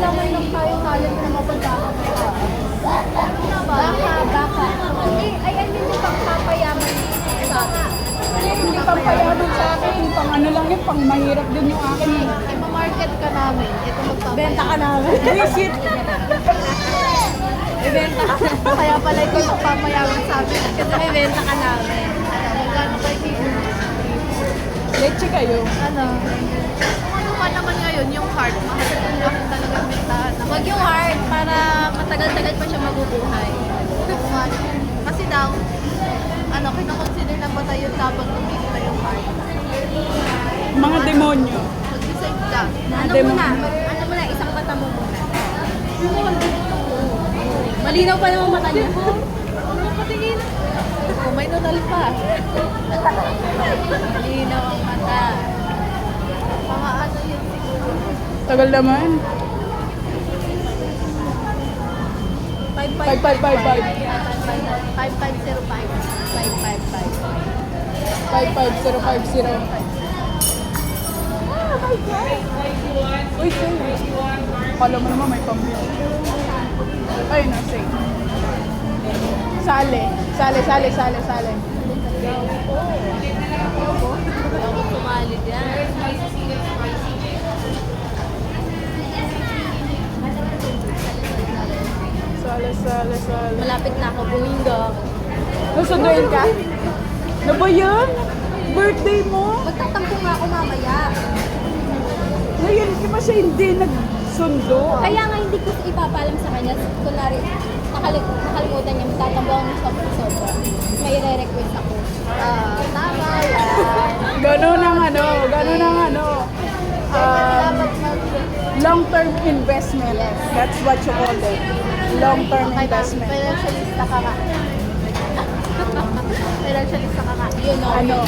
lang may nagtayo-tayo na mapuntahan ko. Baka. Ay, mean yung pagpapayaman sa akin. Hindi pang payaman sa akin. Pang ano lang yun, pang mahirap din yung akin. Ipa-market ka namin. Ito magpapayaman. Benta ka namin. Visit! Ibenta ka namin. Kaya pala ito magpapayaman sa amin. Kasi may benta ka namin. Magkano kayo kilo? Leche kayo. Ano? Kung ano pa naman ngayon, yung heart, mahal naman talagang bentahan. Huwag yung heart, para matagal-tagal pa siya mabubuhay. Kasi daw, kinoconsider na ba tayo kapag tumigil na yung heart? Mga demonyo. Mag-decide ka. Ano muna? Ano muna, isang mata mo muna. Malinaw pa naman mata niya. Ano patingin? Oh, may nunal pa. Malinaw ang mata. Mga ano yun siguro. Tagal naman. 5505. 55050. Uy, sa'yo. Kala mo naman may pambili. Ayun na, say. Sale. Ako sumali dyan. Sale. Malapit na ako bumingo. Susunduin ka? Ano ba yun? Birthday mo? Magtatampo nga ako mamaya. Ngayon ka pa siya hindi nagsundo. Kaya nga hindi ko ipapalam sa kanya. Kunwari, nakalimutan niya, magtatampo ako sa sobra. May re-request ako. Tama yan. Ganun ang long-term investment. That's what you call it. Long-term investment. Financialista ka nga. Financialista ka nga. You know.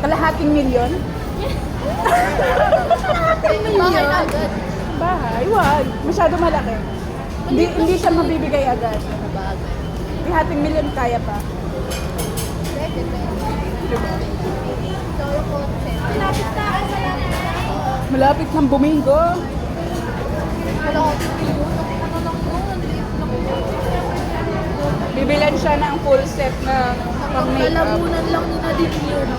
Kalahating milyon? Bakit agad? Bahay? Wag. Masyado malaki. Hindi siya mabibigay agad. Kalahating milyon kaya pa. Diba? Malapit na. Malapit ng bumingo. Bibilan siya ng full set na pang-makeup. Kalamunan lang nila din yun.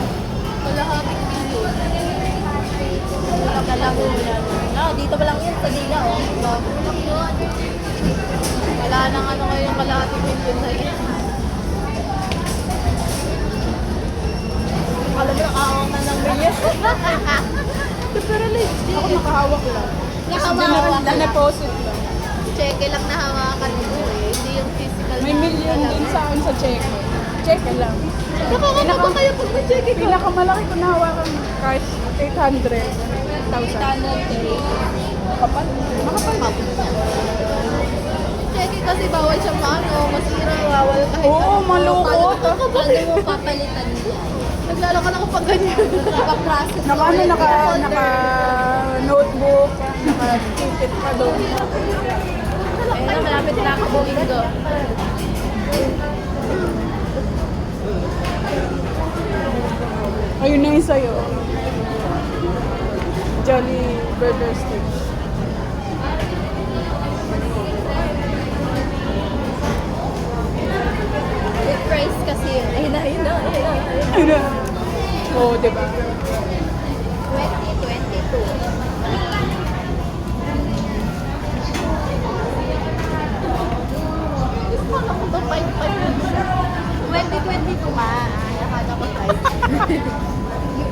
Kalahating milyon. Kalamunan. Dito pa lang yun sa Dila, Wala nang ngayon kalahating milyon na yun. Alam mo, nakahawak na ng milyon. Pero legit. Ako nakahawak lang. Nakahawak lang. Na-deposit lang. Cheque lang na hawakan mo Hindi yung physical May million din sa akin sa cheque. Cheque lang. Nakakatawa kayo pag may cheque ka. Pinakamalaki ko nahawakan kahit 800,000. Makapal. Cheque kasi bawal siya masira, bawal kahit Oo, malukot. Paano mo papalitan niya? Naglalaka na ako pag ganyan. Naka-process. Naka-notebook, naka-ticket pa doon. Ayun, malapit na ako bumingo. Ayun na yung sa'yo. Jolly Burger Stick. With price kasi yun. Ayun na. Ayun na. Oo, diba? 2022. Akala ko ba 5-5 2022 ka. Akala ko 5.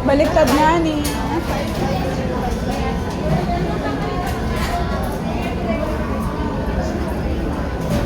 Baliktad na ni.